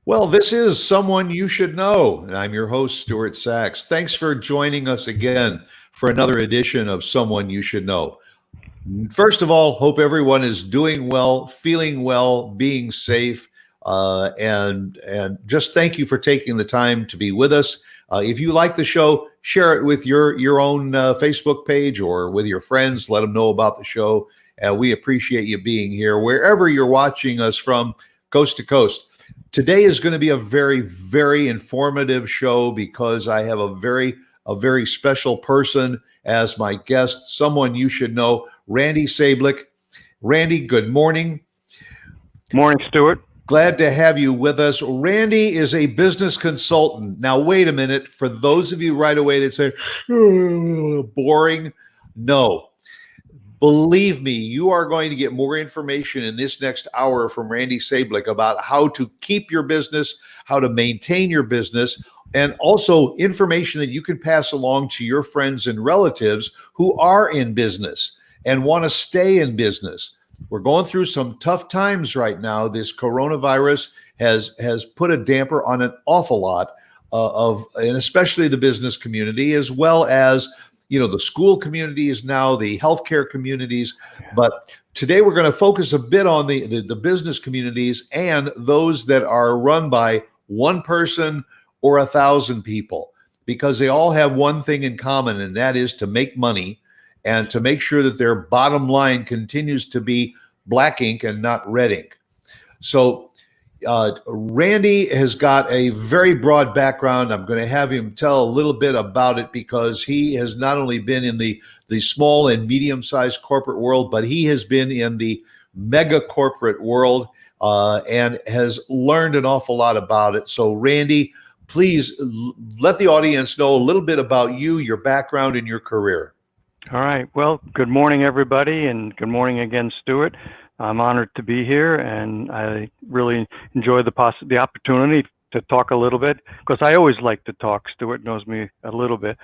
Well, this is Someone You Should Know, and I'm your host, Stuart Sachs. Thanks for joining us again for another edition of Someone You Should Know. First of all, hope everyone is doing well, feeling well, being safe, and just thank you for taking the time to be with us. If you like the show, share it with your own Facebook page or with your friends. Let them know about the show. We appreciate you being here wherever you're watching us from, coast to coast. Today is going to be a very, very informative show because I have a very special person as my guest, someone you should know, Randy Sablich. Randy, good morning. Morning, Stuart. Glad to have you with us. Randy is a business consultant. Now, wait a minute. For those of you right away that say, boring, no. Believe me, you are going to get more information in this next hour from Randy Sablich about how to keep your business, how to maintain your business, and also information that you can pass along to your friends and relatives who are in business and want to stay in business. We're going through some tough times right now. This coronavirus has put a damper on an awful lot and especially the business community, as well as the school communities now, the healthcare communities. But today we're going to focus a bit on the business communities and those that are run by one person or 1,000 people, because they all have one thing in common, and that is to make money and to make sure that their bottom line continues to be black ink and not red ink. So Randy has got a very broad background. I'm going to have him tell a little bit about it because he has not only been in the small and medium-sized corporate world, but he has been in the mega corporate world and has learned an awful lot about it. So Randy, please let the audience know a little bit about you, your background, and your career. All right. Well, good morning, everybody, and good morning again, Stuart. I'm honored to be here, and I really enjoy the opportunity to talk a little bit, because I always like to talk. Stuart knows me a little bit.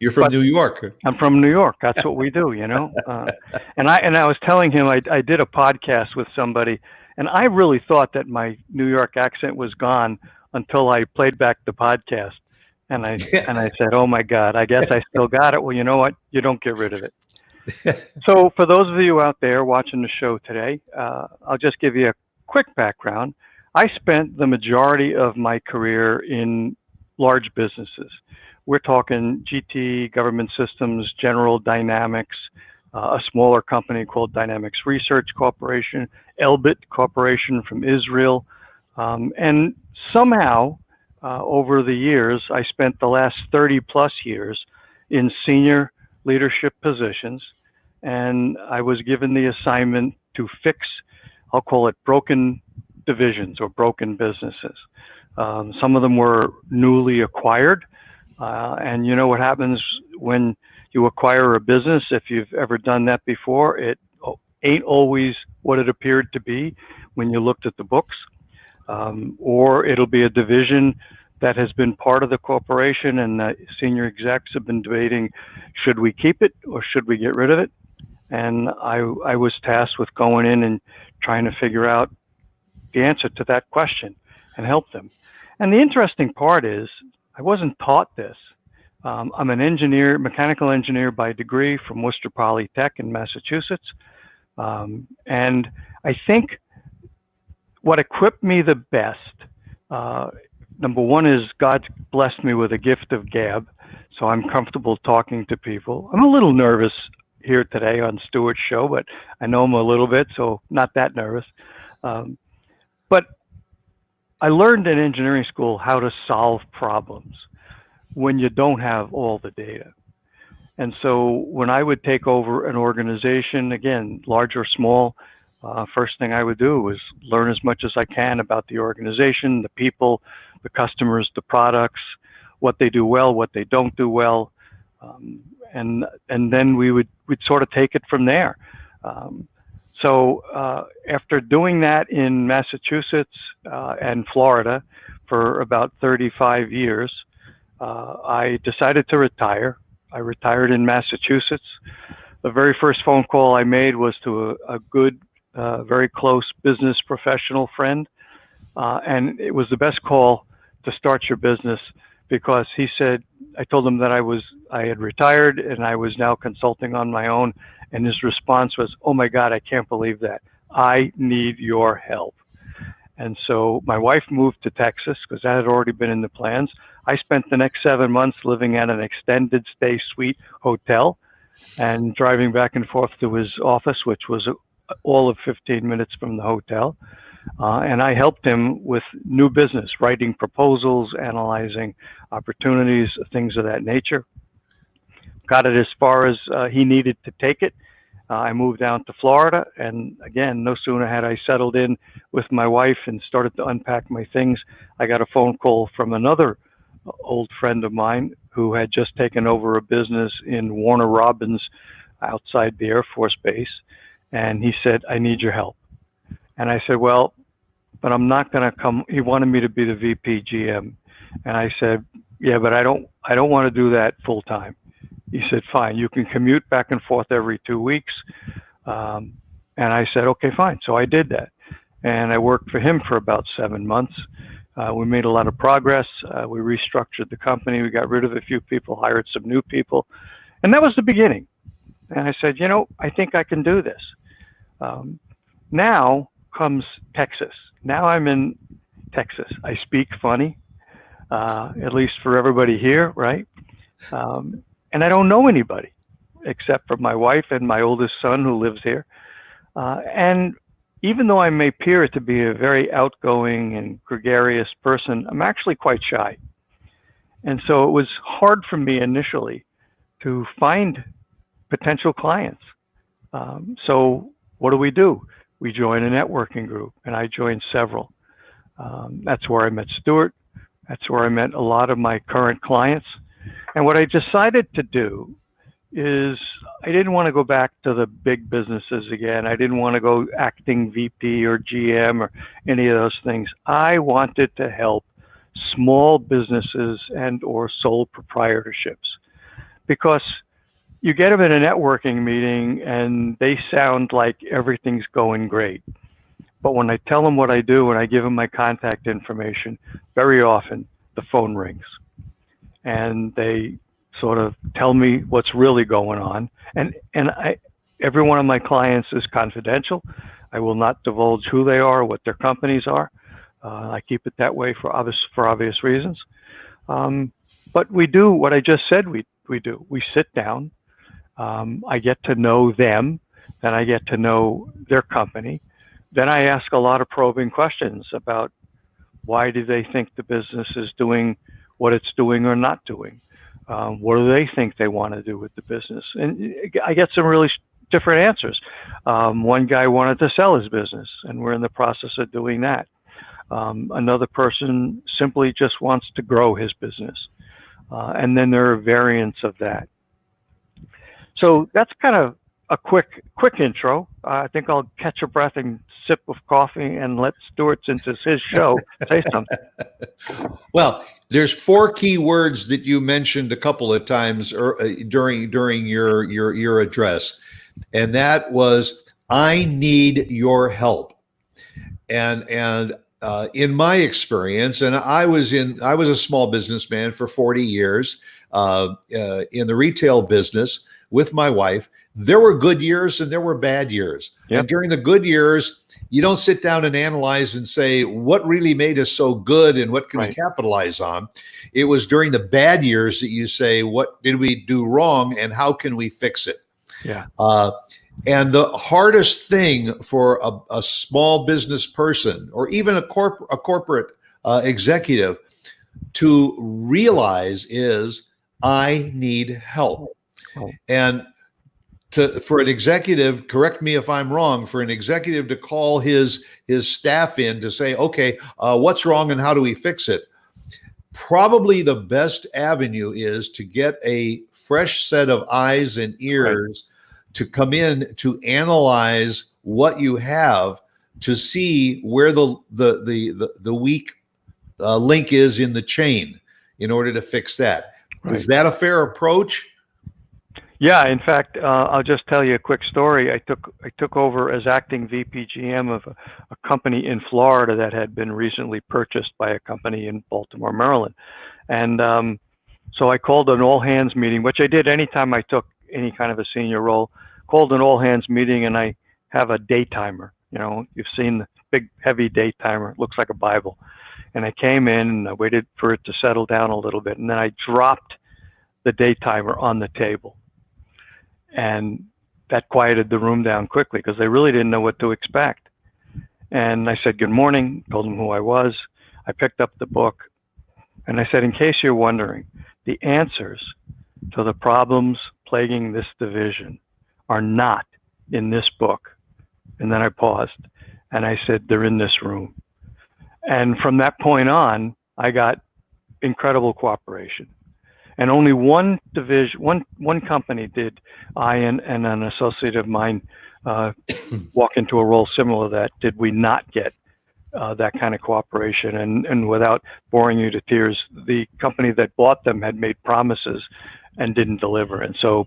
You're from New York. I'm from New York. That's what we do, And I was telling him I did a podcast with somebody, and I really thought that my New York accent was gone until I played back the podcast, and I said, "Oh my God, I guess I still got it." Well, you know what? You don't get rid of it. So for those of you out there watching the show today, I'll just give you a quick background. I spent the majority of my career in large businesses. We're talking GT, Government Systems, General Dynamics, a smaller company called Dynamics Research Corporation, Elbit Corporation from Israel. And somehow, over the years, I spent the last 30 plus years in senior leadership positions, and I was given the assignment to fix, I'll call it, broken divisions or broken businesses. Some of them were newly acquired, and you know what happens when you acquire a business. If you've ever done that before, it ain't always what it appeared to be when you looked at the books, or it'll be a division that has been part of the corporation, and the senior execs have been debating, should we keep it or should we get rid of it? And I was tasked with going in and trying to figure out the answer to that question and help them. And the interesting part is, I wasn't taught this. I'm an engineer, mechanical engineer by degree from Worcester Polytech in Massachusetts. And I think what equipped me the best, number one is God blessed me with a gift of gab, so I'm comfortable talking to people. I'm a little nervous here today on Stuart's show, but I know him a little bit, so not that nervous. But I learned in engineering school how to solve problems when you don't have all the data. And so when I would take over an organization, again, large or small, first thing I would do was learn as much as I can about the organization, the people, the customers, the products, what they do well, what they don't do well, and then we'd sort of take it from there. So after doing that in Massachusetts and Florida for about 35 years, I decided to retire. I retired in Massachusetts. The very first phone call I made was to a good, very close business professional friend And it was the best call to start your business because he said, I told him that I had retired and I was now consulting on my own. And his response was, oh my God, I can't believe that. I need your help. And so my wife moved to Texas because that had already been in the plans. I spent the next 7 months living at an extended stay suite hotel and driving back and forth to his office, which was all of 15 minutes from the hotel. And I helped him with new business, writing proposals, analyzing opportunities, things of that nature. Got it as far as he needed to take it. I moved down to Florida, and again, no sooner had I settled in with my wife and started to unpack my things, I got a phone call from another old friend of mine who had just taken over a business in Warner Robins outside the Air Force Base. And he said, I need your help. And I said, well, but I'm not going to come. He wanted me to be the VPGM. And I said, yeah, but I don't want to do that full time. He said, fine, you can commute back and forth every 2 weeks. And I said, okay, fine. So I did that. And I worked for him for about 7 months. We made a lot of progress. We restructured the company. We got rid of a few people, hired some new people. And that was the beginning. And I said, I think I can do this. Now comes Texas. Now I'm in Texas. I speak funny, at least for everybody here, right? And I don't know anybody except for my wife and my oldest son who lives here. And even though I may appear to be a very outgoing and gregarious person, I'm actually quite shy. And so it was hard for me initially to find potential clients. So what do? We join a networking group, and I joined several. That's where I met Stuart. That's where I met a lot of my current clients. And what I decided to do is I didn't want to go back to the big businesses again. I didn't want to go acting VP or GM or any of those things. I wanted to help small businesses and or sole proprietorships, because you get them in a networking meeting and they sound like everything's going great. But when I tell them what I do and I give them my contact information, very often the phone rings and they sort of tell me what's really going on. And every one of my clients is confidential. I will not divulge who they are, what their companies are. I keep it that way for obvious reasons. But we do what I just said we do. We sit down. I get to know them. Then I get to know their company. Then I ask a lot of probing questions about why do they think the business is doing what it's doing or not doing. What do they think they want to do with the business? And I get some really different answers. One guy wanted to sell his business, and we're in the process of doing that. Another person simply just wants to grow his business. And then there are variants of that. So that's kind of a quick intro. I think I'll catch a breath and sip of coffee and let Stuart, since it's his show, say something. Well, there's 4 key words that you mentioned a couple of times during your address, and that was, I need your help. And in my experience, and I was a small businessman for 40 years in the retail business with my wife. There were good years and there were bad years. Yep. And during the good years, you don't sit down and analyze and say, what really made us so good and what can we capitalize on? It was during the bad years that you say, what did we do wrong and how can we fix it? Yeah. And the hardest thing for a small business person or even a corporate executive to realize is, I need help. Oh. And for an executive, correct me if I'm wrong, for an executive to call his staff in to say, okay, what's wrong and how do we fix it? Probably the best avenue is to get a fresh set of eyes and ears to come in to analyze what you have, to see where the weak link is in the chain in order to fix that. Is that a fair approach? Yeah, in fact, I'll just tell you a quick story. I took over as acting VPGM of a company in Florida that had been recently purchased by a company in Baltimore, Maryland, and so I called an all hands meeting, which I did anytime I took any kind of a senior role. Called an all hands meeting, and I have a day timer. You know, you've seen the big heavy day timer. It looks like a Bible. And I came in and I waited for it to settle down a little bit, and then I dropped the day timer on the table. And that quieted the room down quickly because they really didn't know what to expect. And I said, good morning, told them who I was. I picked up the book and I said, in case you're wondering, the answers to the problems plaguing this division are not in this book. And then I paused and I said, they're in this room. And from that point on, I got incredible cooperation. And only one division, one company did I and an associate of mine walk into a role similar to that. Did we not get that kind of cooperation? And without boring you to tears, the company that bought them had made promises and didn't deliver. And so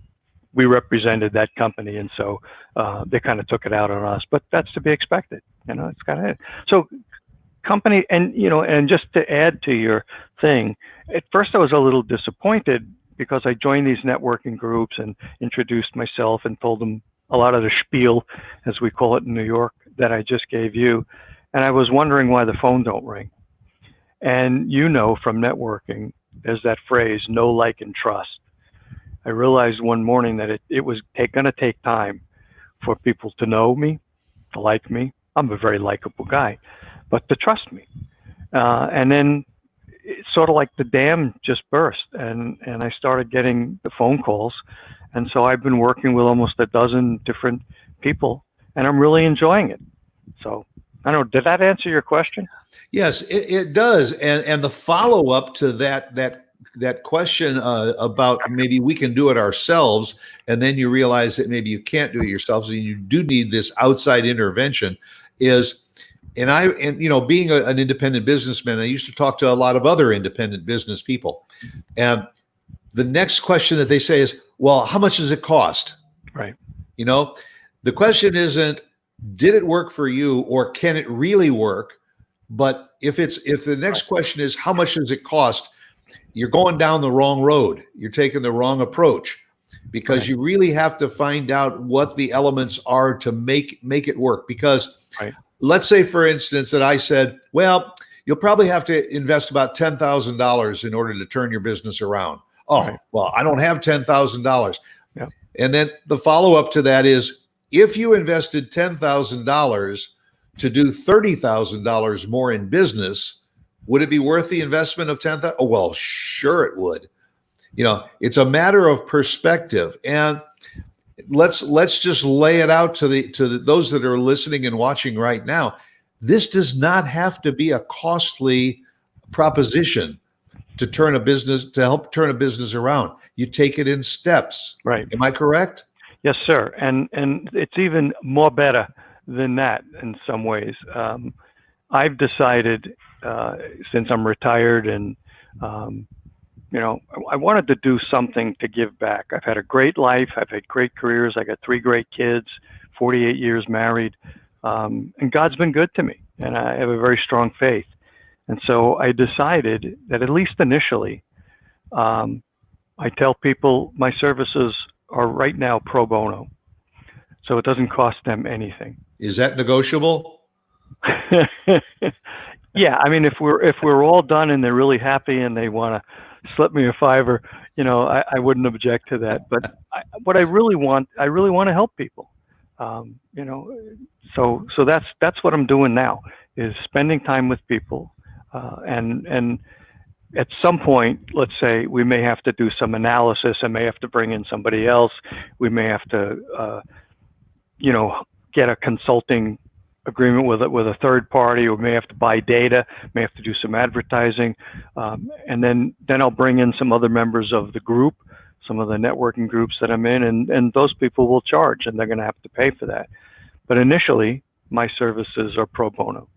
we represented that company, and so they kind of took it out on us. But that's to be expected. You know, it's kind of so. Company, and you know, and just to add to your thing, at first I was a little disappointed because I joined these networking groups and introduced myself and told them a lot of the spiel, as we call it in New York, that I just gave you, and I was wondering why the phone don't ring. And you know, from networking, there's that phrase, know, like, and trust. I realized one morning that it was going to take time for people to know me, to like me. I'm a very likable guy, but to trust me. And then it's sort of like the dam just burst, and I started getting the phone calls. And so I've been working with almost a dozen different people, and I'm really enjoying it. So I don't know, did that answer your question? Yes, it does. And the follow up to that question about maybe we can do it ourselves, and then you realize that maybe you can't do it yourselves, and you do need this outside intervention is. And you know, being an independent businessman, I used to talk to a lot of other independent business people. And the next question that they say is, well, how much does it cost? Right. You know, the question isn't, did it work for you or can it really work? But if the next question is, how much does it cost? You're going down the wrong road. You're taking the wrong approach, because you really have to find out what the elements are to make it work. Because let's say, for instance, that I said, well, you'll probably have to invest about $10,000 in order to turn your business around. Oh, well, I don't have $10,000. Yeah. And then the follow-up to that is, if you invested $10,000 to do $30,000 more in business, would it be worth the investment of $10,000? Oh, well, sure it would. You know, it's a matter of perspective. And let's just lay it out to those that are listening and watching right now. This does not have to be a costly proposition to help turn a business around. You take it in steps. Right. Am I correct? Yes, sir. And it's even more better than that in some ways. I've decided, since I'm retired and you know, I wanted to do something to give back. I've had a great life. I've had great careers. I got 3 great kids, 48 years married, and God's been good to me, and I have a very strong faith. And so I decided that, at least initially, I tell people my services are right now pro bono, so it doesn't cost them anything. Is that negotiable? Yeah, I mean, if we're all done and they're really happy and they want to slip me a $5, you know, I wouldn't object to that. But what I really want to help people. You know, so that's what I'm doing now, is spending time with people, and at some point, let's say we may have to do some analysis. I may have to bring in somebody else. We may have to, you know, get a consulting agreement with a third party, or may have to buy data, may have to do some advertising, and then I'll bring in some other members of the group, some of the networking groups that I'm in, and those people will charge, and they're going to have to pay for that. But initially, my services are pro bono.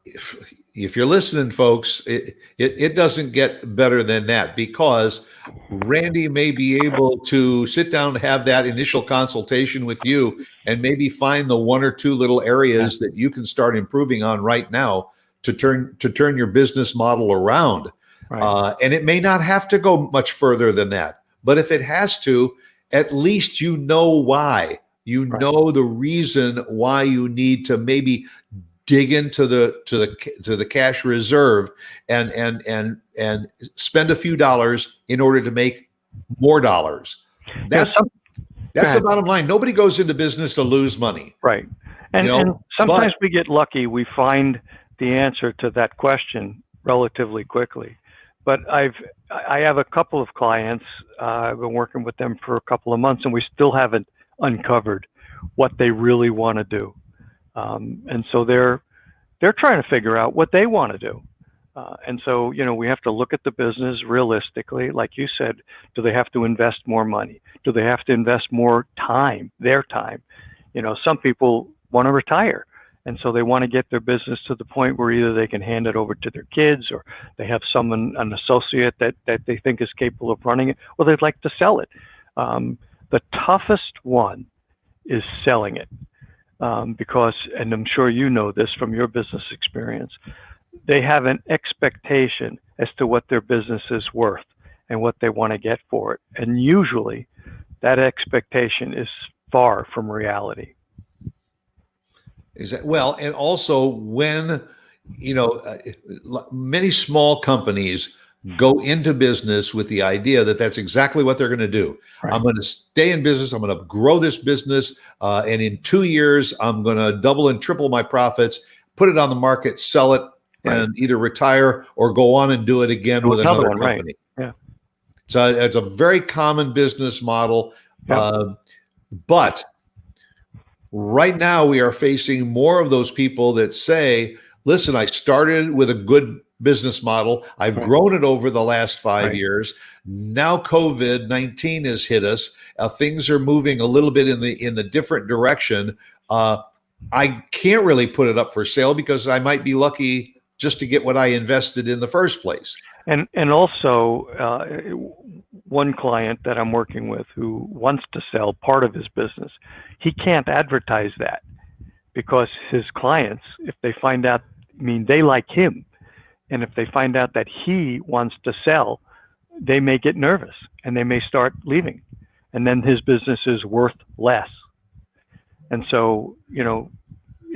if you're listening, folks, it doesn't get better than that, because Randy may be able to sit down and have that initial consultation with you and maybe find the one or two little areas that you can start improving on right now to turn your business model around. Right. And it may not have to go much further than that, but if it has to, at least you know why. You Right. know the reason why you need to maybe dig into the cash reserve and spend a few dollars in order to make more dollars. Yeah, That's the bottom line. Nobody goes into business to lose money. right. And, You know, and sometimes but we get lucky. We find the answer to that question relatively quickly. But I have a couple of clients. I've been working with them for a couple of months, and we still haven't uncovered what they really want to do. And so they're trying to figure out what they want to do. And so, we have to look at the business realistically. Like you said, do they have to invest more money? Do they have to invest more time, their time? Some people want to retire. And so they want to get their business to the point where either they can hand it over to their kids, or they have an associate that they think is capable of running it, or they'd like to sell it. The toughest one is selling it. Because, and I'm sure you know this from your business experience, they have an expectation as to what their business is worth and what they want to get for it. And usually that expectation is far from reality. Well, and also when, many small companies go into business with the idea that that's exactly what they're going to do. Right. I'm going to stay in business. I'm going to grow this business. And in 2 years, I'm going to double and triple my profits, put it on the market, sell it, right, and either retire or go on and do it again with another company. Right. Yeah. So it's a very common business model. Yep. But right now we are facing more of those people that say, listen, I started with a good business model. I've grown it over the last 5 years. Now COVID-19 has hit us. Things are moving a little bit in the different direction. I can't really put it up for sale because I might be lucky just to get what I invested in the first place. And also, one client that I'm working with who wants to sell part of his business, he can't advertise that because his clients, if they find out, they like him. And if they find out that he wants to sell, they may get nervous and they may start leaving. And then his business is worth less. And so,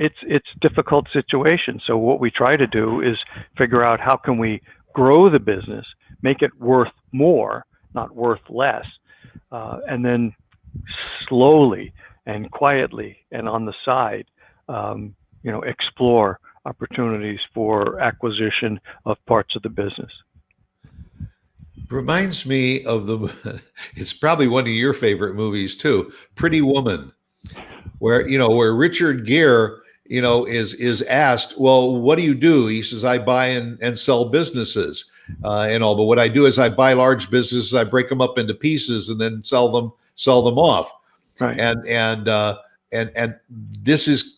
it's a difficult situation. So what we try to do is figure out how can we grow the business, make it worth more, not worth less, and then slowly and quietly and on the side, explore opportunities for acquisition of parts of the business. Reminds me of it's probably one of your favorite movies too, Pretty Woman, where Richard Gere, is asked, well, what do you do? He says, I buy and sell businesses and all, but what I do is I buy large businesses, I break them up into pieces and then sell them off. Right. And this is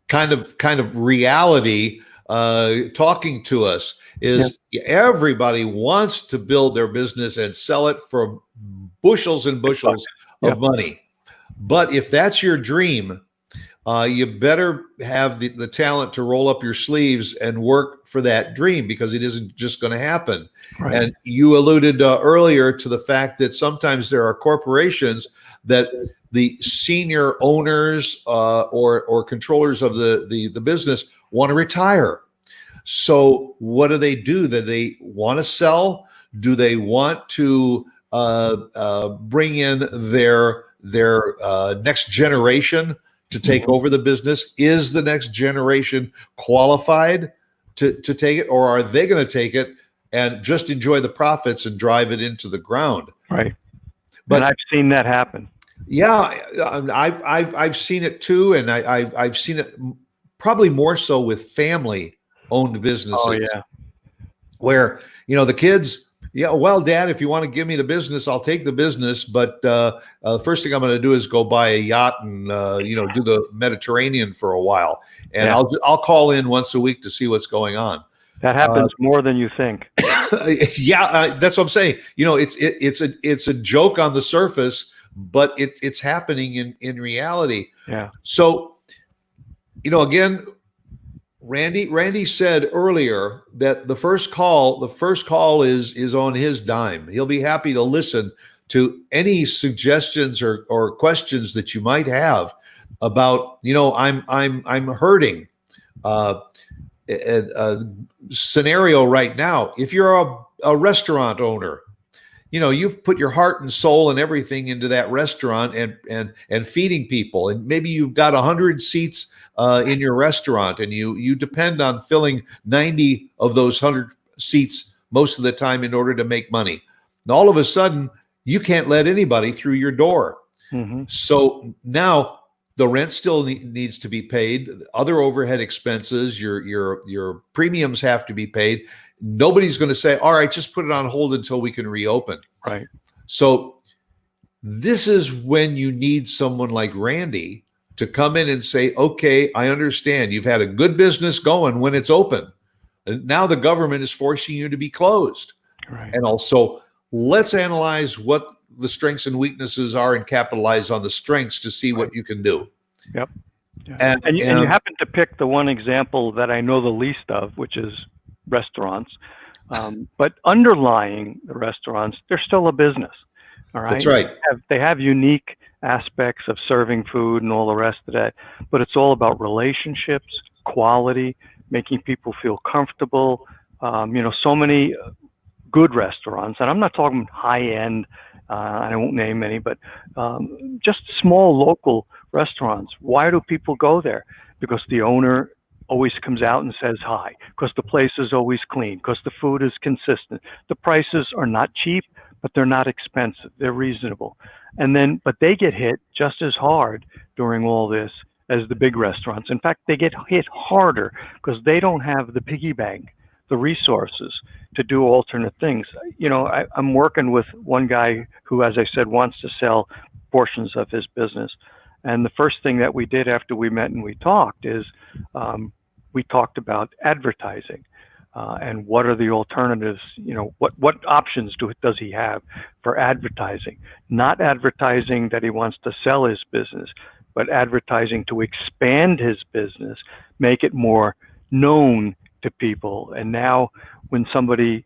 kind of reality talking to us is everybody wants to build their business and sell it for bushels and bushels of money. But if that's your dream, you better have the talent to roll up your sleeves and work for that dream, because it isn't just going to happen. Right. And you alluded earlier to the fact that sometimes there are corporations that the senior owners or controllers of the business want to retire. So what do? Do they want to sell? Do they want to bring in their next generation to take over the business? Is the next generation qualified to take it, or are they going to take it and just enjoy the profits and drive it into the ground? Right. But I've seen that happen. Yeah, I've seen it too, and I've seen it probably more so with family-owned businesses. Oh yeah. Where the kids Yeah, well, Dad, if you want to give me the business, I'll take the business. But first thing I'm going to do is go buy a yacht and do the Mediterranean for a while, and Yeah, I'll call in once a week to see what's going on. that happens more than you think. Yeah, that's what I'm saying. It's a joke on the surface, but it's happening in reality. Yeah. So, again, Randy said earlier that the first call is on his dime. He'll be happy to listen to any suggestions or questions that you might have about, I'm hurting. A scenario right now, if you're a restaurant owner, you've put your heart and soul and everything into that restaurant and feeding people, and maybe you've got 100 seats in your restaurant, and you depend on filling 90 of those 100 seats most of the time in order to make money. And all of a sudden, you can't let anybody through your door. Mm-hmm. So now the rent still needs to be paid. Other overhead expenses, your premiums have to be paid. Nobody's going to say, all right, just put it on hold until we can reopen. Right. So this is when you need someone like Randy to come in and say, okay, I understand. You've had a good business going when it's open. And now the government is forcing you to be closed. Right. And also, let's analyze what the strengths and weaknesses are and capitalize on the strengths to see what you can do. Yep. Yeah. And you happen to pick the one example that I know the least of, which is restaurants. But underlying the restaurants, they're still a business. All right. That's right. They have unique aspects of serving food and all the rest of that, but it's all about relationships, quality, making people feel comfortable. So many good restaurants, and I'm not talking high end, I won't name any, but just small local restaurants. Why do people go there? Because the owner always comes out and says hi, because the place is always clean, because the food is consistent. The prices are not cheap, but they're not expensive. They're reasonable. But they get hit just as hard during all this as the big restaurants. In fact, they get hit harder because they don't have the piggy bank, the resources to do alternate things. I'm working with one guy who, as I said, wants to sell portions of his business. And the first thing that we did after we met and we talked is we talked about advertising. And what are the alternatives? What options does he have for advertising? Not advertising that he wants to sell his business, but advertising to expand his business, make it more known to people. And now when he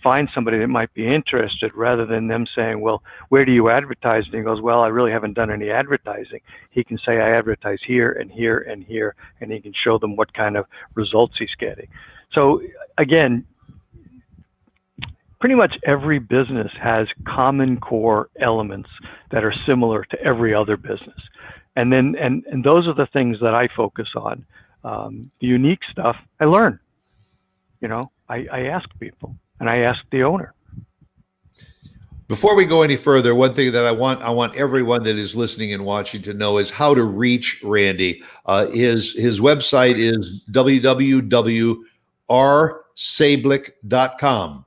finds somebody that might be interested, rather than them saying, well, where do you advertise? And he goes, well, I really haven't done any advertising. He can say, I advertise here and here and here, and he can show them what kind of results he's getting. So again, pretty much every business has common core elements that are similar to every other business. And those are the things that I focus on. The unique stuff I learn. I ask people, and I ask the owner. Before we go any further, one thing that I want everyone that is listening and watching to know is how to reach Randy. His website is www.rsablich.com.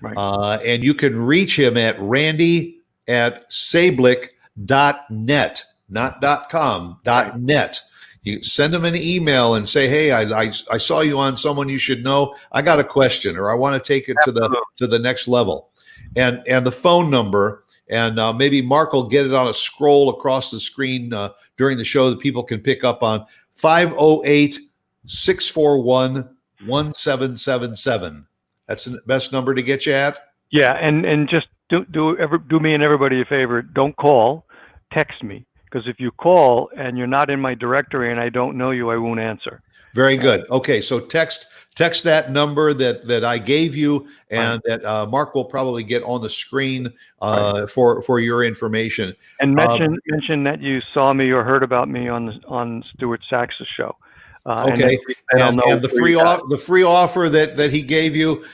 Right. And you can reach him at randy@sablich.net, not .com, .net. You send him an email and say, hey, I saw you on Someone You Should Know. I got a question, or I want to take it to the next level. And the phone number, and maybe Mark will get it on a scroll across the screen during the show that people can pick up on, 508-641-1777. That's the best number to get you at? Yeah, and just do me and everybody a favor. Don't call, text me. Because if you call and you're not in my directory and I don't know you, I won't answer. Very good. Okay, so text that number that I gave you, and that Mark will probably get on the screen for your information. And mention that you saw me or heard about me on Stuart Sachs' show. Okay, and the free offer that he gave you,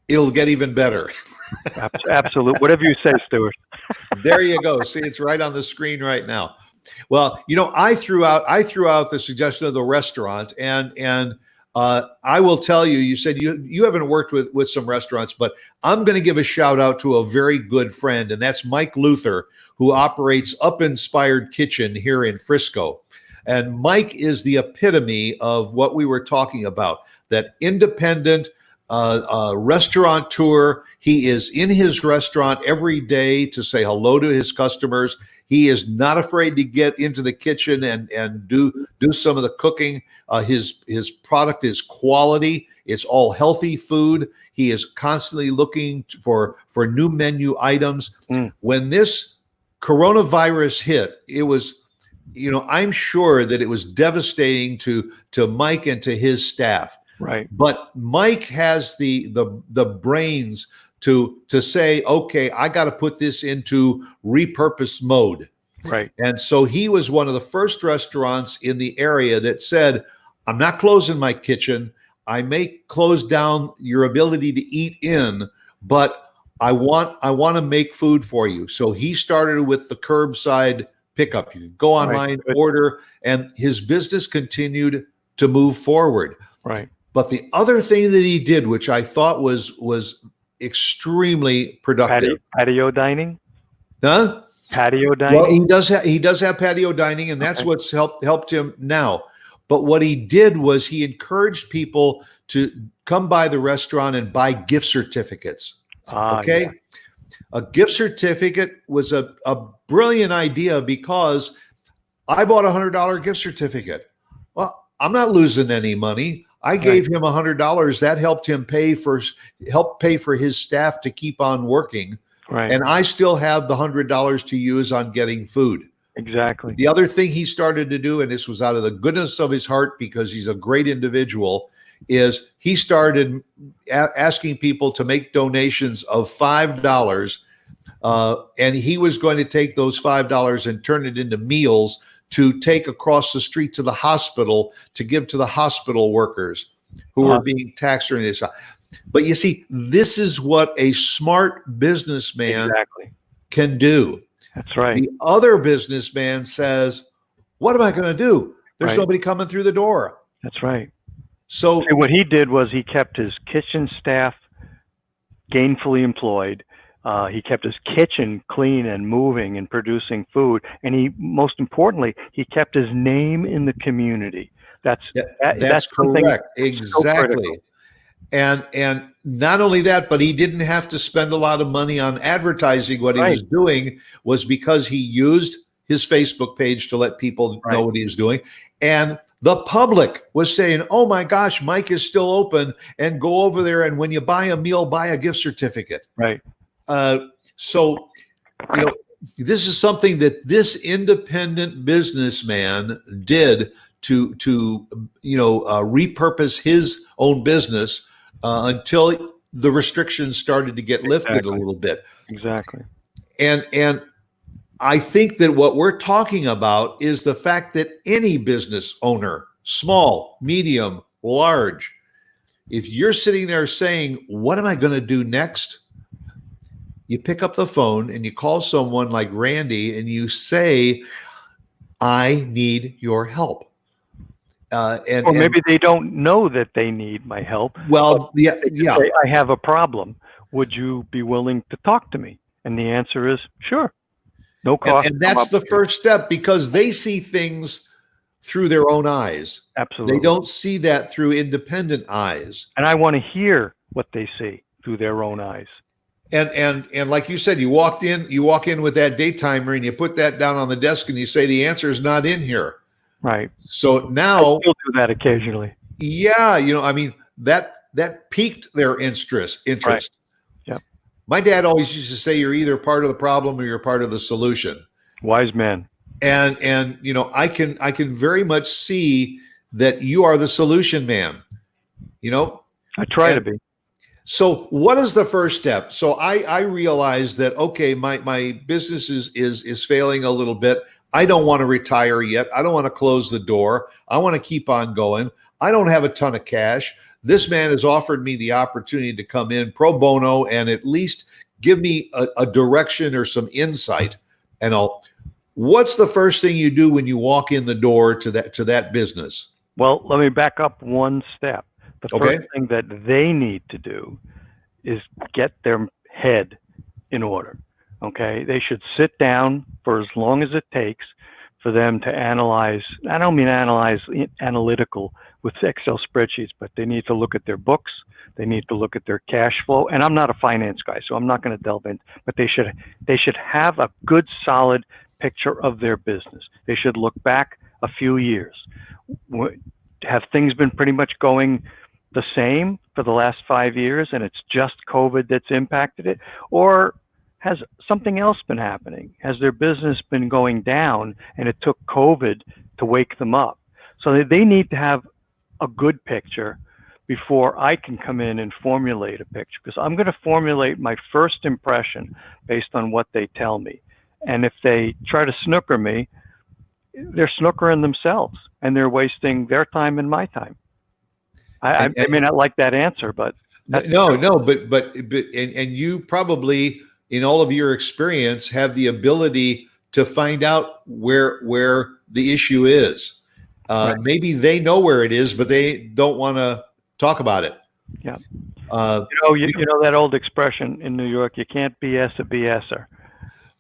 it'll get even better. Absolutely. Whatever you say, Stuart. There you go. See, it's right on the screen right now. Well, I threw out the suggestion of the restaurant, and I will tell you, you said you haven't worked with some restaurants, but I'm going to give a shout out to a very good friend, and that's Mike Luther, who operates Up Inspired Kitchen here in Frisco. And Mike is the epitome of what we were talking about, that independent restaurateur. He is in his restaurant every day to say hello to his customers. He is not afraid to get into the kitchen and do some of the cooking. His product is quality. It's all healthy food. He is constantly looking for new menu items. When this coronavirus hit, it was, I'm sure that it was devastating to Mike and to his staff. Right. But Mike has the brains to say, okay, I got to put this into repurpose mode. Right. And so he was one of the first restaurants in the area that said, I'm not closing my kitchen. I may close down your ability to eat in, but I want to make food for you. So he started with the curbside pickup. You could go online, order, and his business continued to move forward. Right. But the other thing that he did, which I thought was extremely productive. Patio dining? Huh? Patio dining? Well, he does have patio dining, and that's what's helped him now. But what he did was he encouraged people to come by the restaurant and buy gift certificates. Okay? Yeah. A gift certificate was a brilliant idea because I bought a $100 gift certificate. Well, I'm not losing any money. I gave him $100. That helped him pay for his staff to keep on working. Right. And I still have the $100 to use on getting food. Exactly. The other thing he started to do, and this was out of the goodness of his heart because he's a great individual, is he started asking people to make donations of $5, and he was going to take those $5 and turn it into meals to take across the street to the hospital to give to the hospital workers who are being taxed during this. But you see, this is what a smart businessman can do. That's right. The other businessman says, what am I going to do? There's nobody coming through the door. That's right. So what he did was he kept his kitchen staff gainfully employed. He kept his kitchen clean and moving and producing food. And most importantly, he kept his name in the community. That's correct. Exactly. So and not only that, but he didn't have to spend a lot of money on advertising. What he was doing was because he used his Facebook page to let people know what he was doing. And the public was saying, oh my gosh, Mike is still open, and go over there. And when you buy a meal, buy a gift certificate. Right. So, this is something that this independent businessman did to repurpose his own business until the restrictions started to get lifted a little bit. Exactly. And I think that what we're talking about is the fact that any business owner, small, medium, large, if you're sitting there saying, what am I going to do next? You pick up the phone and you call someone like Randy and you say, I need your help. Or maybe they don't know that they need my help. Well, yeah. Say, I have a problem. Would you be willing to talk to me? And the answer is sure. No cost. And that's the first step, because they see things through their own eyes. Absolutely. They don't see that through independent eyes. And I want to hear what they see through their own eyes. And like you said, you walk in with that date timer and you put that down on the desk and you say the answer is not in here. Right. So now I still do that occasionally. Yeah, that piqued their interest. Right. Yeah. My dad always used to say you're either part of the problem or you're part of the solution. Wise man. And I can very much see that you are the solution man. I try to be. So what is the first step? So I realized that, okay, my business is failing a little bit. I don't want to retire yet. I don't want to close the door. I want to keep on going. I don't have a ton of cash. This man has offered me the opportunity to come in pro bono and at least give me a direction or some insight. And what's the first thing you do when you walk in the door to that business? Well, let me back up one step. The Okay. first thing that they need to do is get their head in order. Okay, they should sit down for as long as it takes for them to analyze. I don't mean analyze analytical with Excel spreadsheets, but they need to look at their books. They need to look at their cash flow. And I'm not a finance guy, so I'm not going to delve in. But they should have a good, solid picture of their business. They should look back a few years. Have things been pretty much going the same for the last 5 years, and it's just COVID that's impacted it? Or has something else been happening? Has their business been going down and it took COVID to wake them up? So they need to have a good picture before I can come in and formulate a picture, because I'm going to formulate my first impression based on what they tell me. And if they try to snooker me, they're snookering themselves and they're wasting their time and my time. I may not like that answer, but no, but you probably, in all of your experience, have the ability to find out where the issue is. Right. Maybe they know where it is, but they don't want to talk about it. Yeah. You know that old expression in New York: you can't BS a BSer.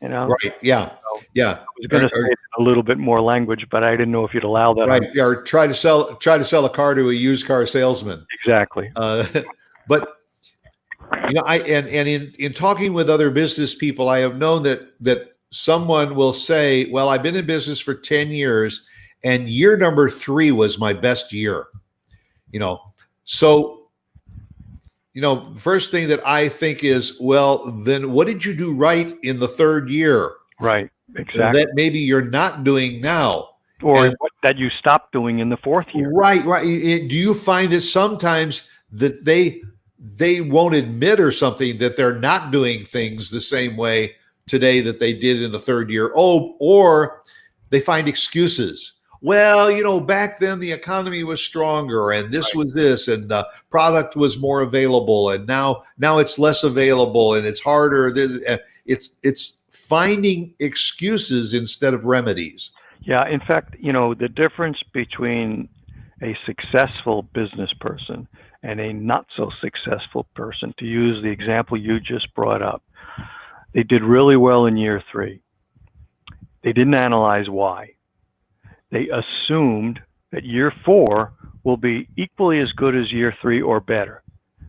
You know. Right. Yeah. So Yeah. I was going to say it in a little bit more language, but I didn't know if you'd allow that. Right. Or try to sell a car to a used car salesman. Exactly. But in talking with other business people, I have known that someone will say, "Well, I've been in business for 10 years, and year number 3 was my best year." So first thing that I think is, well, then what did you do right in the 3rd year? Right. Exactly. That maybe you're not doing now, or that you stopped doing in the 4th year. Right. Do you find that sometimes that they won't admit or something that they're not doing things the same way today that they did in the 3rd year? Or they find excuses. Well, back then the economy was stronger and this was this, and the product was more available, and now it's less available and it's harder. It's finding excuses instead of remedies. Yeah. In fact, the difference between a successful business person and a not so successful person, to use the example you just brought up, they did really well in year 3. They didn't analyze why. They assumed that year 4 will be equally as good as year 3 or better.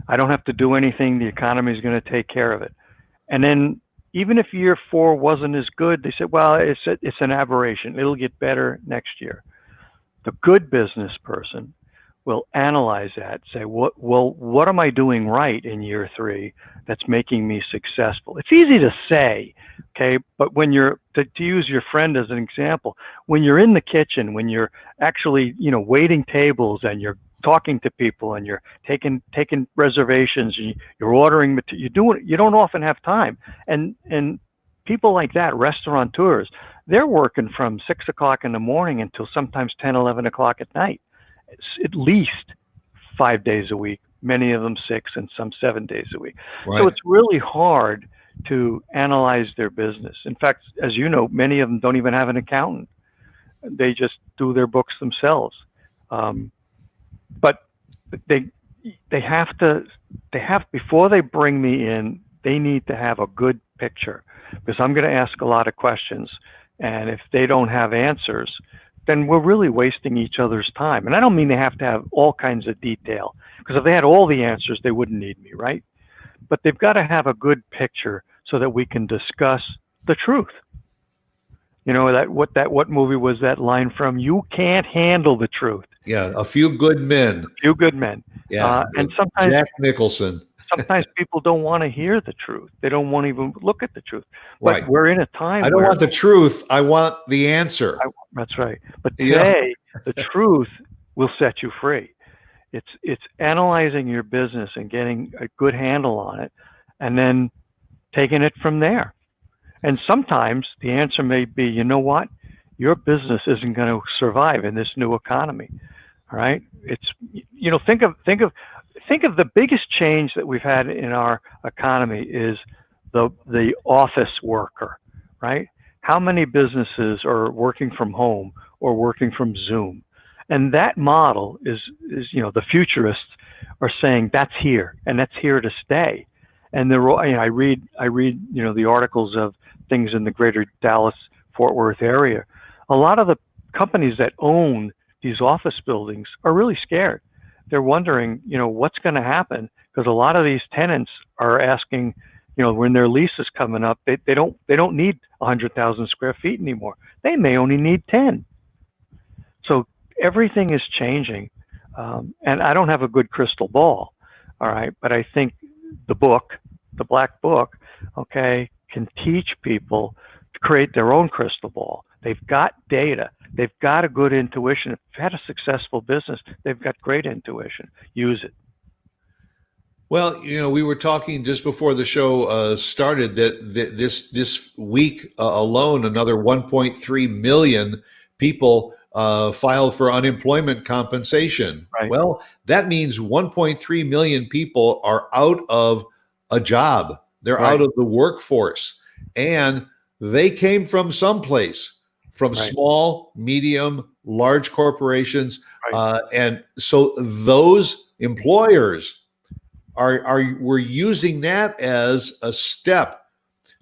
I don't have to do anything. The economy is going to take care of it. And then even if year 4 wasn't as good, they said, well, it's an aberration. It'll get better next year. The good business person will analyze that, say, what am I doing right in year 3 that's making me successful? It's easy to say, okay, but when you're, to use your friend as an example, when you're in the kitchen, when you're actually, waiting tables and you're talking to people and you're taking reservations and you're ordering material, you don't often have time. And people like that, restaurateurs, they're working from 6 o'clock in the morning until sometimes 10, 11 o'clock at night. It's at least 5 days a week, many of them 6 and some 7 days a week. Right. So it's really hard to analyze their business. In fact, as you know, many of them don't even have an accountant. They just do their books themselves. But they have before they bring me in, they need to have a good picture, because I'm going to ask a lot of questions. And if they don't have answers, then we're really wasting each other's time. And I don't mean they have to have all kinds of detail, because if they had all the answers, they wouldn't need me, right? But they've got to have a good picture so that we can discuss the truth. What movie was that line from? You can't handle the truth. Yeah, A Few Good Men. A Few Good Men. Yeah, and sometimes Jack Nicholson. Sometimes people don't want to hear the truth. They don't want to even look at the truth. But right. We're in a time I don't want the truth. I want the answer. That's right. But today, the truth will set you free. It's analyzing your business and getting a good handle on it, and then taking it from there. And sometimes the answer may be, you know what? Your business isn't going to survive in this new economy. All right? It's, think of the biggest change that we've had in our economy is the office worker, right? How many businesses are working from home or working from Zoom? And that model is the futurists are saying that's here and that's here to stay. And I read the articles of things in the greater Dallas Fort Worth area. A lot of the companies that own these office buildings are really scared. They're wondering, what's going to happen, because a lot of these tenants are asking, when their lease is coming up, they don't need 100,000 square feet anymore. They may only need 10. So everything is changing, and I don't have a good crystal ball, all right, but I think the Black Book, okay, can teach people to create their own crystal ball. They've got data. They've got a good intuition. If they've had a successful business, they've got great intuition. Use it. Well, we were talking just before the show started that this week alone, another 1.3 million people filed for unemployment compensation. Right. Well, that means 1.3 million people are out of a job. They're Right. out of the workforce, and they came from someplace, from Right. small, medium, large corporations, Right. and so those employers we're using that as a step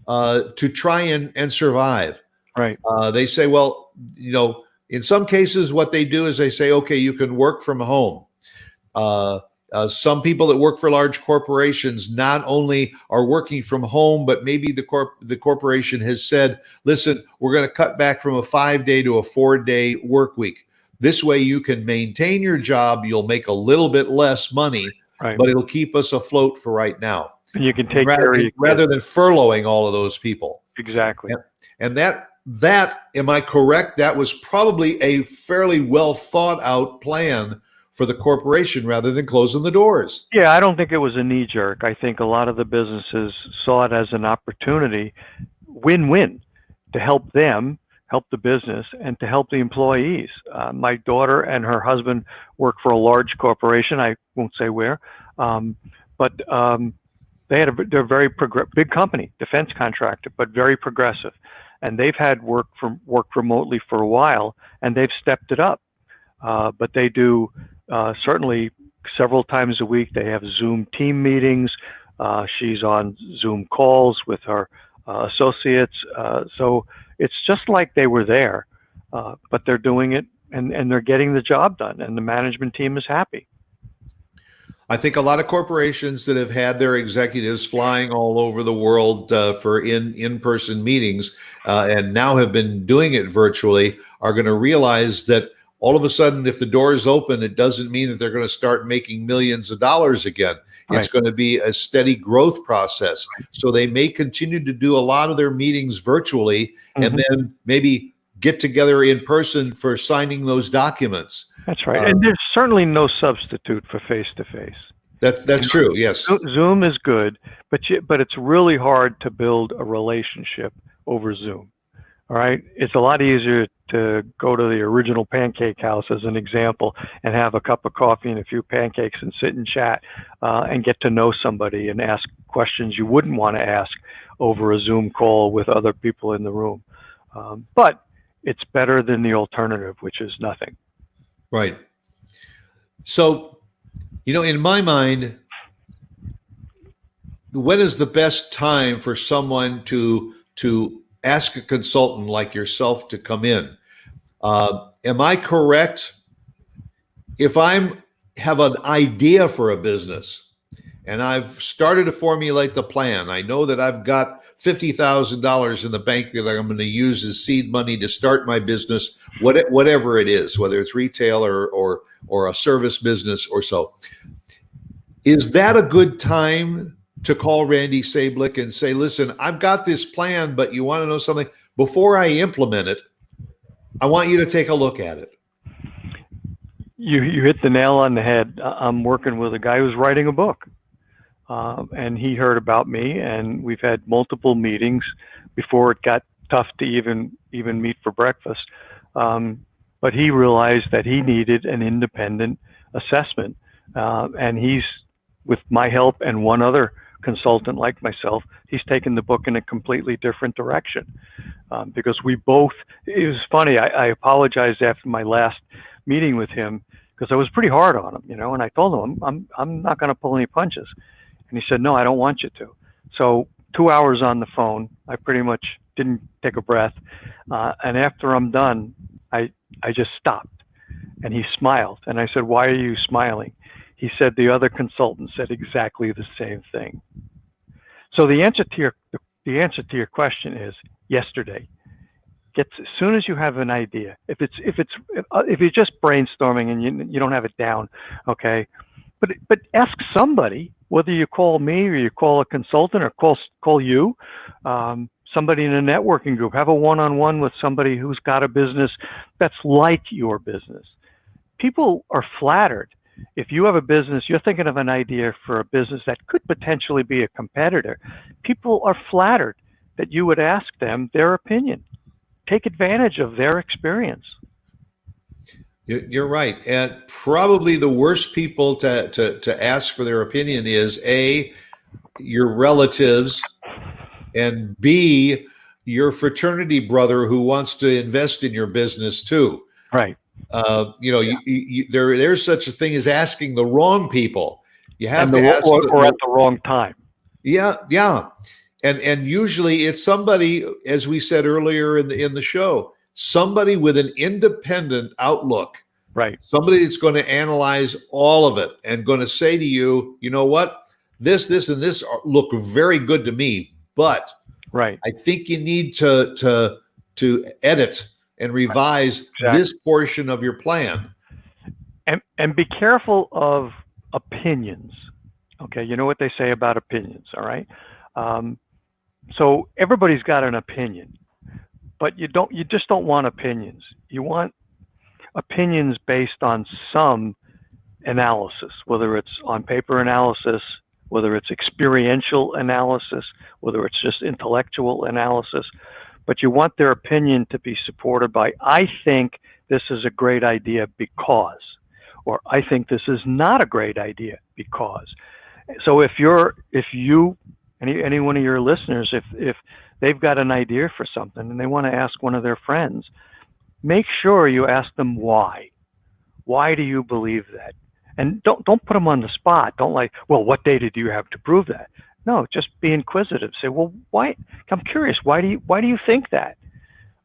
to try and survive. Right. They say, well, in some cases, what they do is they say, okay, you can work from home. Some people that work for large corporations not only are working from home, but maybe the corporation has said, listen, we're going to cut back from a 5-day to a 4-day work week. This way you can maintain your job. You'll make a little bit less money, Right. but it'll keep us afloat for right now. And you can take care of your rather than furloughing all of those people. Exactly. And that, am I correct? That was probably a fairly well thought out plan for the corporation rather than closing the doors. Yeah, I don't think it was a knee jerk. I think a lot of the businesses saw it as an opportunity, win-win, to help them, help the business, and to help the employees. My daughter and her husband work for a large corporation. I won't say where, but they're a very big company, defense contractor, but very progressive. And they've had work remotely for a while, and they've stepped it up. But they do certainly several times a week. They have Zoom team meetings. She's on Zoom calls with her associates. So it's just like they were there, but they're doing it and they're getting the job done, and the management team is happy. I think a lot of corporations that have had their executives flying all over the world for in-person meetings and now have been doing it virtually are going to realize that all of a sudden, if the doors open, it doesn't mean that they're going to start making millions of dollars again. Right. It's going to be a steady growth process. So they may continue to do a lot of their meetings virtually, and then maybe get together in person for signing those documents. That's right. And there's certainly no substitute for face-to-face. That's true, yes. Zoom is good, but it's really hard to build a relationship over Zoom. All right. It's a lot easier to go to the original Pancake House, as an example, and have a cup of coffee and a few pancakes and sit and chat and get to know somebody and ask questions you wouldn't want to ask over a Zoom call with other people in the room. But it's better than the alternative, which is nothing. Right. So, in my mind, when is the best time for someone to ask a consultant like yourself to come in? Am I correct? If I have an idea for a business and I've started to formulate the plan, I know that I've got $50,000 in the bank that I'm going to use as seed money to start my business, whatever it is, whether it's retail or a service business or so. Is that a good time to call Randy Sablich and say, listen, I've got this plan, but you want to know something? Before I implement it, I want you to take a look at it. You hit the nail on the head. I'm working with a guy who's writing a book. And he heard about me, and we've had multiple meetings before it got tough to even meet for breakfast. But he realized that he needed an independent assessment. And he's, with my help and one other consultant like myself, he's taken the book in a completely different direction. Because we both, it was funny, I apologized after my last meeting with him because I was pretty hard on him, and I told him I'm not going to pull any punches. And he said, no, I don't want you to. So 2 hours on the phone, I pretty much didn't take a breath. And after I'm done, I just stopped. And he smiled. And I said, why are you smiling? He said, the other consultant said exactly the same thing. So the answer to your question is yesterday. As soon as you have an idea, if you're just brainstorming and you don't have it down, okay, but ask somebody, whether you call me or you call a consultant or call you, somebody in a networking group, have a one-on-one with somebody who's got a business that's like your business. People are flattered. If you have a business, you're thinking of an idea for a business that could potentially be a competitor. People are flattered that you would ask them their opinion. Take advantage of their experience. You're right. And probably the worst people to ask for their opinion is A, your relatives, and B, your fraternity brother who wants to invest in your business too. Right. There's such a thing as asking the wrong people. You have to ask or at the wrong time. Yeah. And usually it's somebody, as we said earlier in the show, somebody with an independent outlook. Right. Somebody that's going to analyze all of it and going to say to you, you know what, this, and this look very good to me, but right. I think you need to edit and revise exactly. this portion of your plan. And be careful of opinions. Okay, you know what they say about opinions, all right? So everybody's got an opinion, but you just don't want opinions. You want opinions based on some analysis, whether it's on paper analysis, whether it's experiential analysis, whether it's just intellectual analysis, but you want their opinion to be supported by, I think this is a great idea because, or I think this is not a great idea because. So if any one of your listeners, if they've got an idea for something and they want to ask one of their friends, make sure you ask them why. Why do you believe that? And don't put them on the spot. Don't like, well, what data do you have to prove that? No, just be inquisitive. Say, well, why? I'm curious. Why do you think that?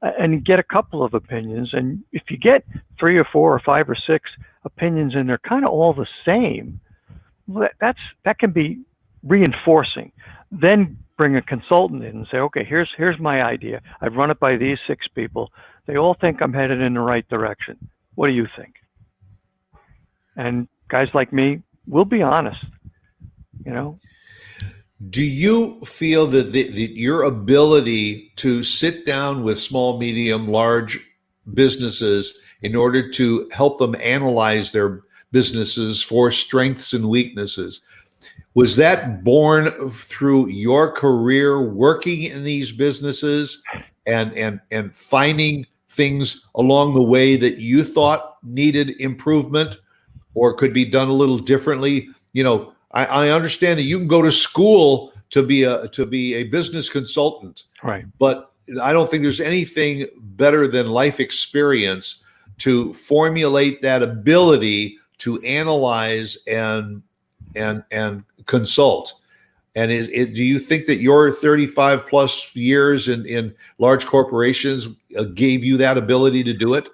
And get a couple of opinions. And if you get 3 or 4 or 5 or 6 opinions and they're kind of all the same, well, that can be reinforcing. Then bring a consultant in and say, okay, here's my idea. I've run it by these 6 people. They all think I'm headed in the right direction. What do you think? And guys like me, we'll be honest, Do you feel that your ability to sit down with small, medium, large businesses in order to help them analyze their businesses for strengths and weaknesses, was that born through your career working in these businesses and finding things along the way that you thought needed improvement or could be done a little differently? I understand that you can go to school to be a business consultant, right? But I don't think there's anything better than life experience to formulate that ability to analyze and consult. And do you think that your 35 plus years in large corporations gave you that ability to do it?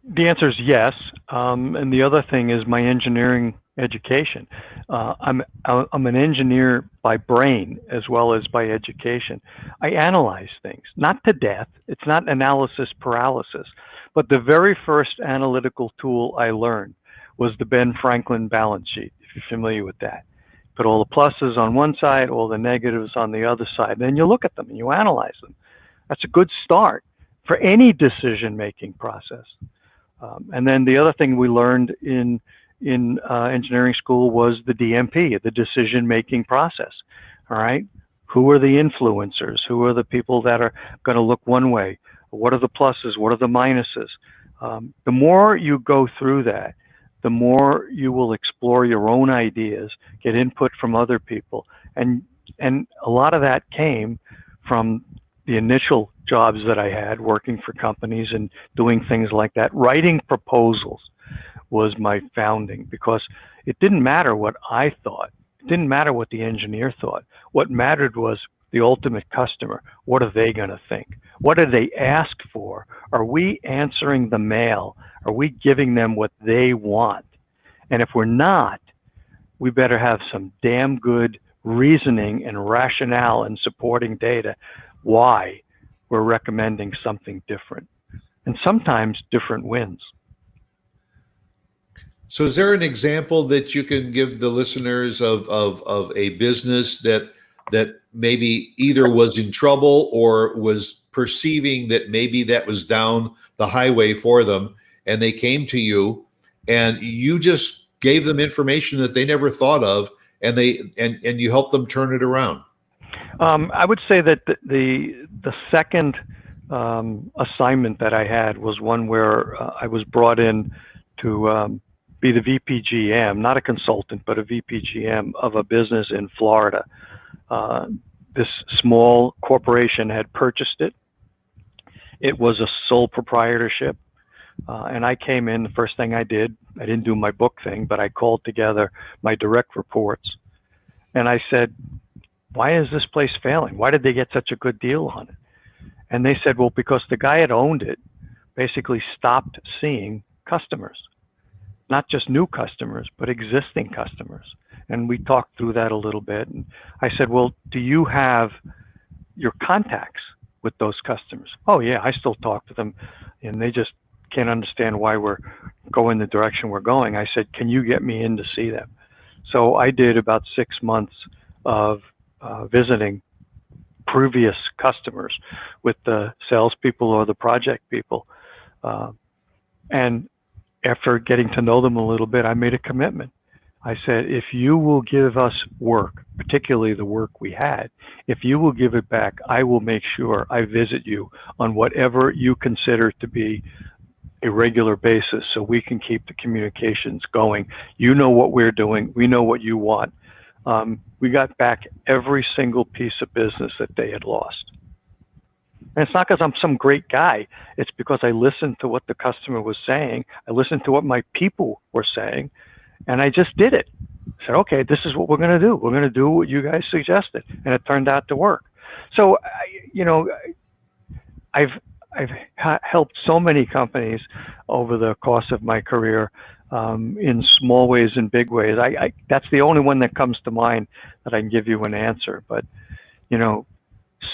The answer is yes. And the other thing is my engineering education. I'm an engineer by brain as well as by education. I analyze things, not to death. It's not analysis paralysis. But the very first analytical tool I learned was the Ben Franklin balance sheet, if you're familiar with that. Put all the pluses on one side, all the negatives on the other side. Then you look at them and you analyze them. That's a good start for any decision-making process. And then the other thing we learned in engineering school was the DMP, the decision-making process. All right, who are the influencers? Who are the people that are going to look one way? What are the pluses? What are the minuses? The more you go through that, the more you will explore your own ideas, get input from other people, and a lot of that came from the initial jobs that I had working for companies and doing things like that, writing proposals. was my founding, because it didn't matter what I thought. It didn't matter what the engineer thought. What mattered was the ultimate customer. What are they going to think? What do they ask for? Are we answering the mail? Are we giving them what they want? And if we're not, we better have some damn good reasoning and rationale and supporting data why we're recommending something different. And sometimes different wins. So is there an example that you can give the listeners of a business that maybe either was in trouble or was perceiving that maybe that was down the highway for them, and they came to you and you just gave them information that they never thought of, and you helped them turn it around? I would say that the second assignment that I had was one where I was brought in to be the VPGM, not a consultant, but a VPGM of a business in Florida. This small corporation had purchased it. It was a sole proprietorship. And I came in, the first thing I didn't do my book thing, but I called together my direct reports. And I said, why is this place failing? Why did they get such a good deal on it? And they said, well, because the guy that owned it basically stopped seeing customers. Not just new customers, but existing customers. And we talked through that a little bit. And I said, well, do you have your contacts with those customers? Oh, yeah, I still talk to them. And they just can't understand why we're going the direction we're going. I said, can you get me in to see them? So I did about 6 months of visiting previous customers with the salespeople or the project people. And after getting to know them a little bit, I made a commitment. I said, if you will give us work, particularly the work we had, if you will give it back, I will make sure I visit you on whatever you consider to be a regular basis so we can keep the communications going. You know what we're doing. We know what you want. We got back every single piece of business that they had lost. And it's not because I'm some great guy. It's because I listened to what the customer was saying. I listened to what my people were saying, and I just did it. I said, okay, this is what we're going to do. We're going to do what you guys suggested. And it turned out to work. So, I've helped so many companies over the course of my career, in small ways and big ways. That's the only one that comes to mind that I can give you an answer. But,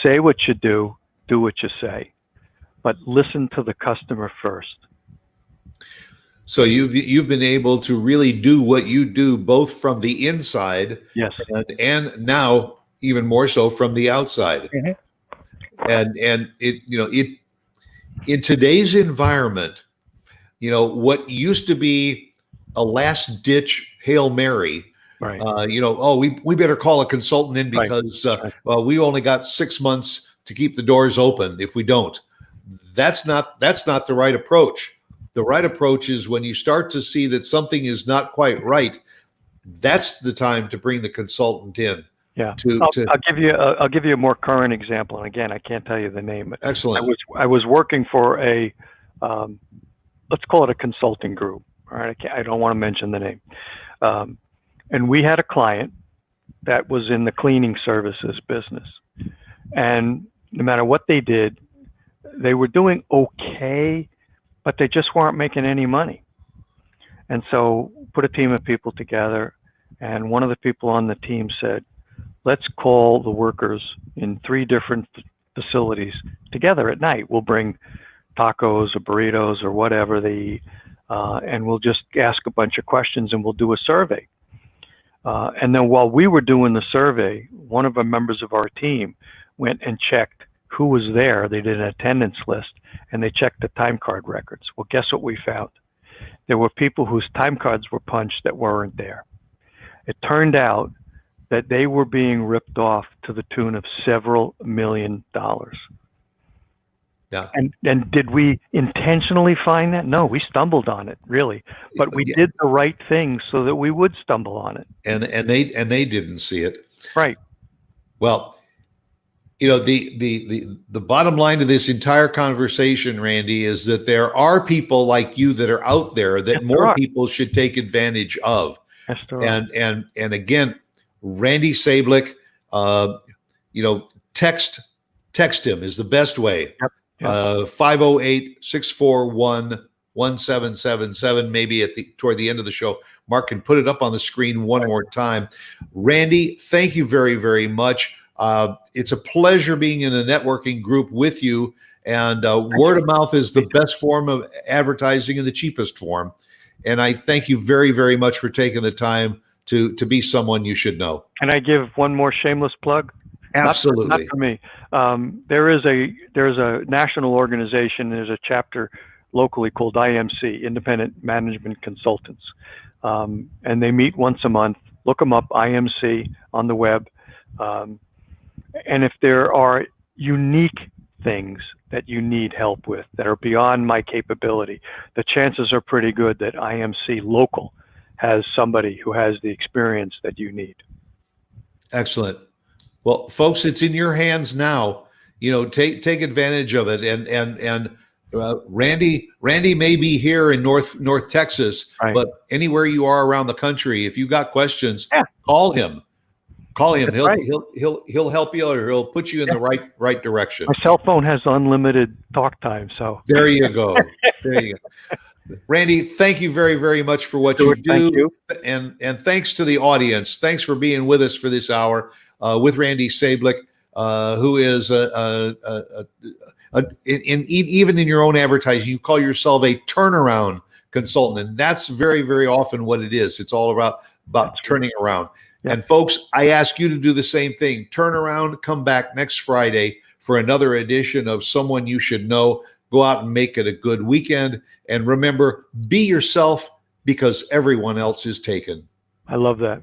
say what you do what you say, but listen to the customer first. So you've been able to really do what you do both from the inside, yes, and now even more so from the outside. Mm-hmm. And it in today's environment, what used to be a last ditch Hail Mary, right. We better call a consultant in because right. We only got 6 months to keep the doors open. If we don't, that's not the right approach. The right approach is when you start to see that something is not quite right, that's the time to bring the consultant in. Yeah, I'll give you a more current example. And again, I can't tell you the name. Excellent. I was working for a let's call it a consulting group. All right, I don't want to mention the name. And we had a client that was in the cleaning services business, and no matter what they did, they were doing okay, but they just weren't making any money. And so put a team of people together, and one of the people on the team said, let's call the workers in 3 different facilities together at night. We'll bring tacos or burritos or whatever they eat, and we'll just ask a bunch of questions and we'll do a survey. And then while we were doing the survey, one of the members of our team went and checked who was there. They did an attendance list, and they checked the time card records. Well, guess what we found? There were people whose time cards were punched that weren't there. It turned out that they were being ripped off to the tune of several $1 million. Yeah. And did we intentionally find that? No, we stumbled on it, really. But we did the right thing so that we would stumble on it. And they didn't see it. Right. Well, You know, the bottom line to this entire conversation, Randy, is that there are people like you that are out there that Yes, there more are. people should take advantage of. Yes, there are. And again, Randy Sablich, you know, text him is the best way. Yep. Yep. 508-641-1777. Maybe toward the end of the show, Mark can put it up on the screen one more time. Randy, thank you very, very much. It's a pleasure being in a networking group with you. And word of mouth is the best form of advertising and the cheapest form. And I thank you very, very much for taking the time to be someone you should know. Can I give one more shameless plug? Absolutely. Not for me. There's a national organization. There's a chapter locally called IMC, Independent Management Consultants, and they meet once a month. Look them up, IMC, on the web. And if there are unique things that you need help with that are beyond my capability, the chances are pretty good that IMC local has somebody who has the experience that you need. Excellent. Well, folks, it's in your hands now. You know, take advantage of it. And Randy may be here in North Texas, Right. but anywhere you are around the country, if you got questions, Yeah. call him. Call him. That's right. He'll help you, or he'll put you in the right direction. My cell phone has unlimited talk time, so There you go. There you go. Randy, thank you very, very much for what you do. Thank you. And thanks to the audience. Thanks for being with us for this hour with Randy Sablich, who is even in your own advertising, you call yourself a turnaround consultant, and that's very, very often what it is. It's all about turning around. Yeah. And folks, I ask you to do the same thing. Turn around, come back next Friday for another edition of Someone You Should Know. Go out and make it a good weekend. And remember, be yourself, because everyone else is taken. I love that.